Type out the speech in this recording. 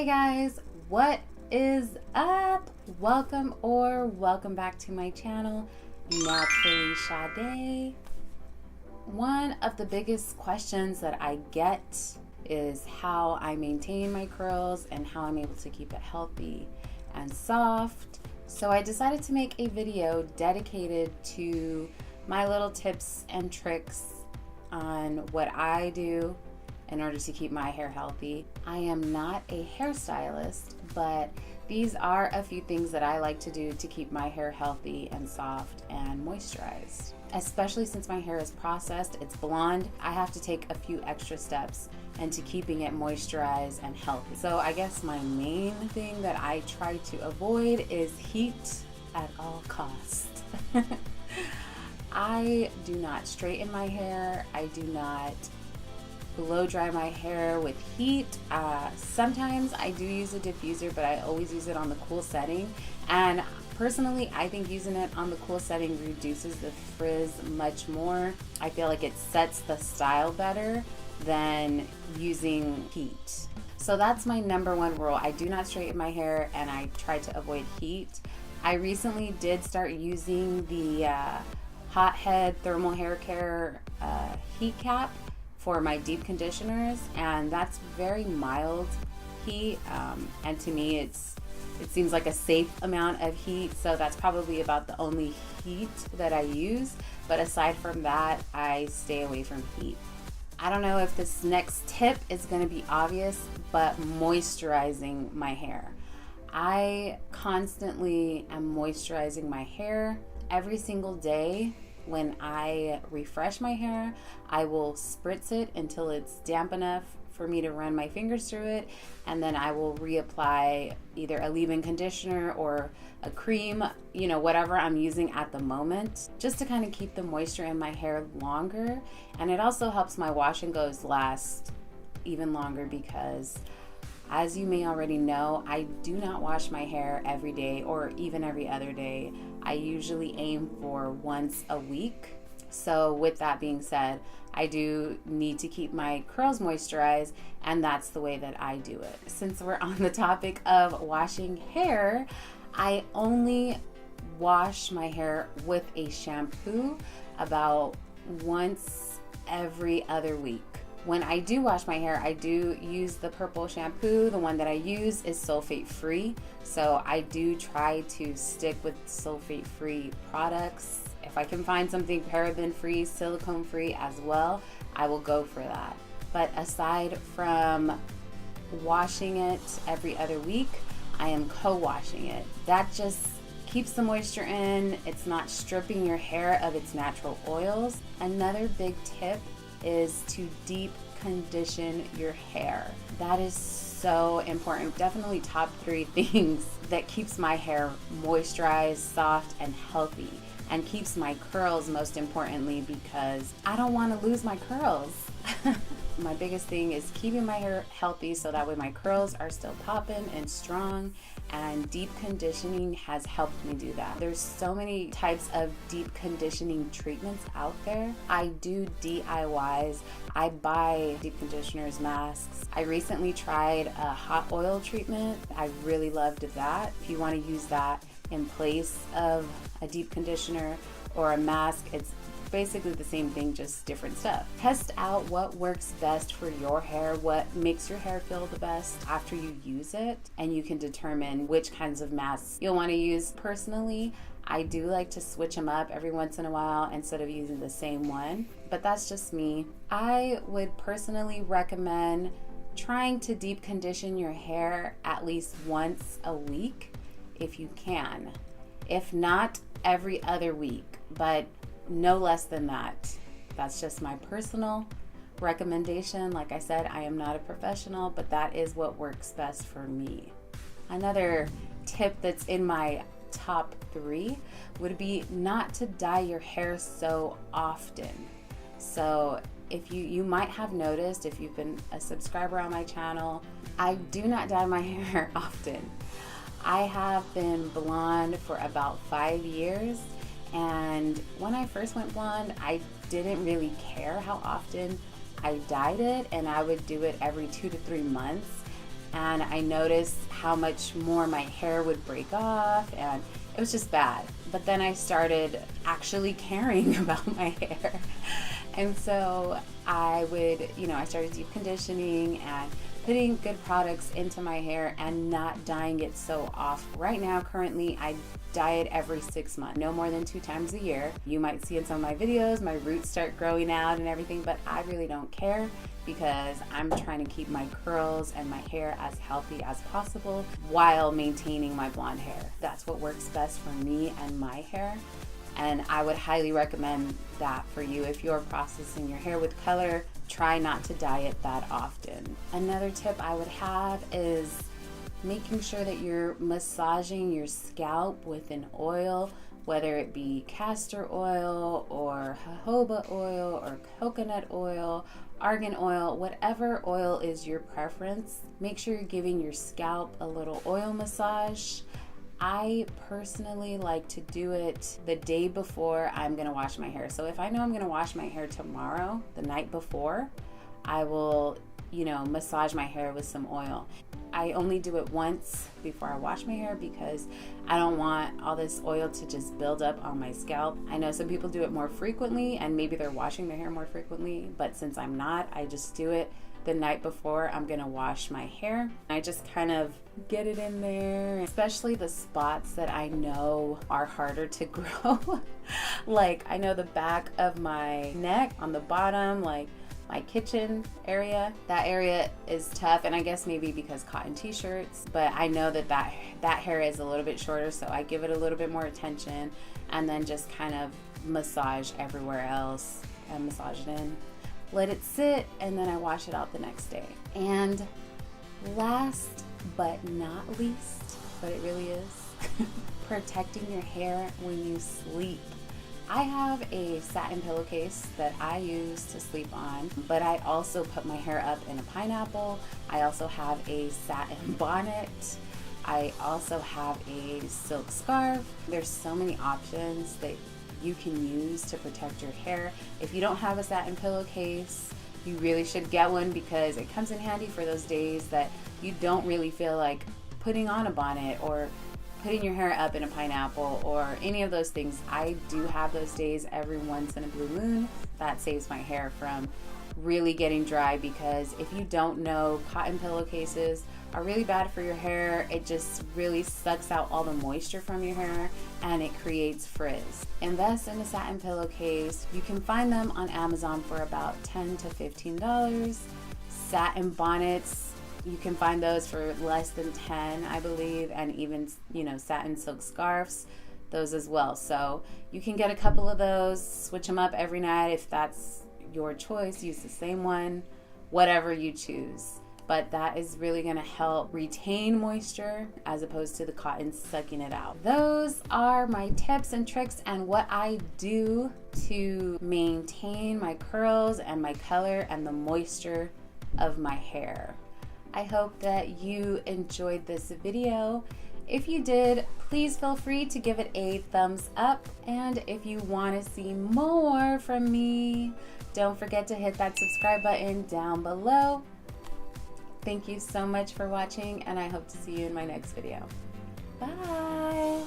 Hey guys, what is up? Welcome back to my channel, Naturally Sade. One of the biggest questions that I get is how I maintain my curls and how I'm able to keep it healthy and soft. So I decided to make a video dedicated to my little tips and tricks on what I do in order to keep my hair healthy. I am not a hairstylist, but these are a few things that I like to do to keep my hair healthy and soft and moisturized. Especially since my hair is processed, it's blonde, I have to take a few extra steps into keeping it moisturized and healthy. So I guess my main thing that I try to avoid is heat at all costs. I do not straighten my hair. I do not blow dry my hair with heat. Sometimes I do use a diffuser, but I always use it on the cool setting. And personally, I think using it on the cool setting reduces the frizz much more. I feel like it sets the style better than using heat. So that's my number one rule. I do not straighten my hair and I try to avoid heat. I recently did start using the Hot Head Thermal Hair Care heat cap for my deep conditioners, and that's very mild heat, and to me it seems like a safe amount of heat, so that's probably about the only heat that I use. But aside from that, I stay away from heat. I don't know if this next tip is going to be obvious, but moisturizing my hair. I constantly am moisturizing my hair every single day. When I refresh my hair, I will spritz it until it's damp enough for me to run my fingers through it, and then I will reapply either a leave-in conditioner or a cream, you know, whatever I'm using at the moment, just to kind of keep the moisture in my hair longer. And it also helps my wash and goes last even longer because, as you may already know, I do not wash my hair every day or even every other day. I usually aim for once a week. So with that being said, I do need to keep my curls moisturized, and that's the way that I do it. Since we're on the topic of washing hair, I only wash my hair with a shampoo about once every other week. When I do wash my hair, I do use the purple shampoo. The one that I use is sulfate free. So I do try to stick with sulfate free products. If I can find something paraben free, silicone free as well, I will go for that. But aside from washing it every other week, I am co-washing it. That just keeps the moisture in. It's not stripping your hair of its natural oils. Another big tip is to deep condition your hair. That is so important. Definitely top 3 things that keeps my hair moisturized, soft, and healthy, and keeps my curls, most importantly, because I don't want to lose my curls. My biggest thing is keeping my hair healthy so that way my curls are still popping and strong, and deep conditioning has helped me do that. There's so many types of deep conditioning treatments out there. I do DIYs. I buy deep conditioners, masks. I recently tried a hot oil treatment. I really loved that. If you want to use that in place of a deep conditioner or a mask, it's basically the same thing, just different stuff. Test out what works best for your hair, what makes your hair feel the best after you use it, and you can determine which kinds of masks you'll want to use. Personally, I do like to switch them up every once in a while instead of using the same one, but that's just me. I would personally recommend trying to deep condition your hair at least once a week if you can. If not, every other week, but no less than that. That's just my personal recommendation. Like I said, I am not a professional, but that is what works best for me. Another tip that's in my top 3 would be not to dye your hair so often. So if you might have noticed, if you've been a subscriber on my channel, I do not dye my hair often. I have been blonde for about 5 years, and when I first went blonde, I didn't really care how often I dyed it, and I would do it every 2 to 3 months. and I noticed how much more my hair would break off, and it was just bad. But then I started actually caring about my hair. And so I would, I started deep conditioning and putting good products into my hair and not dyeing it so off. Right now, currently, I dye it every 6 months, no more than 2 times a year. You might see in some of my videos, my roots start growing out and everything, but I really don't care because I'm trying to keep my curls and my hair as healthy as possible while maintaining my blonde hair. That's what works best for me and my hair. And I would highly recommend that for you. If you're processing your hair with color, try not to dye it that often. Another tip I would have is making sure that you're massaging your scalp with an oil, whether it be castor oil or jojoba oil or coconut oil, argan oil, whatever oil is your preference. Make sure you're giving your scalp a little oil massage. I personally like to do it the day before I'm gonna wash my hair. So if I know I'm gonna wash my hair tomorrow, the night before, I will, massage my hair with some oil. I only do it once before I wash my hair because I don't want all this oil to just build up on my scalp. I know some people do it more frequently and maybe they're washing their hair more frequently, but since I'm not, I just do it the night before I'm gonna wash my hair. I just kind of get it in there, especially the spots that I know are harder to grow. Like I know the back of my neck on the bottom, like my kitchen area, that area is tough, and I guess maybe because cotton t-shirts, but I know that hair is a little bit shorter, so I give it a little bit more attention and then just kind of massage everywhere else and massage it in. Let it sit, and then I wash it out the next day. And last but not least, but it really is, protecting your hair when you sleep. I have a satin pillowcase that I use to sleep on, but I also put my hair up in a pineapple. I also have a satin bonnet. I also have a silk scarf. There's so many options that you can use to protect your hair. If you don't have a satin pillowcase, you really should get one because it comes in handy for those days that you don't really feel like putting on a bonnet or putting your hair up in a pineapple or any of those things. I do have those days every once in a blue moon. That saves my hair from really getting dry, because if you don't know, cotton pillowcases are really bad for your hair. It just really sucks out all the moisture from your hair and it creates frizz. Invest in a satin pillowcase. You can find them on Amazon for about $10 to $15. Satin bonnets, you can find those for less than 10, I believe, and even, satin silk scarves, those as well. So you can get a couple of those, switch them up every night if that's your choice. Use the same one, whatever you choose. But that is really going to help retain moisture as opposed to the cotton sucking it out. Those are my tips and tricks and what I do to maintain my curls and my color and the moisture of my hair. I hope that you enjoyed this video. If you did, please feel free to give it a thumbs up. And if you want to see more from me, don't forget to hit that subscribe button down below. Thank you so much for watching, and I hope to see you in my next video. Bye!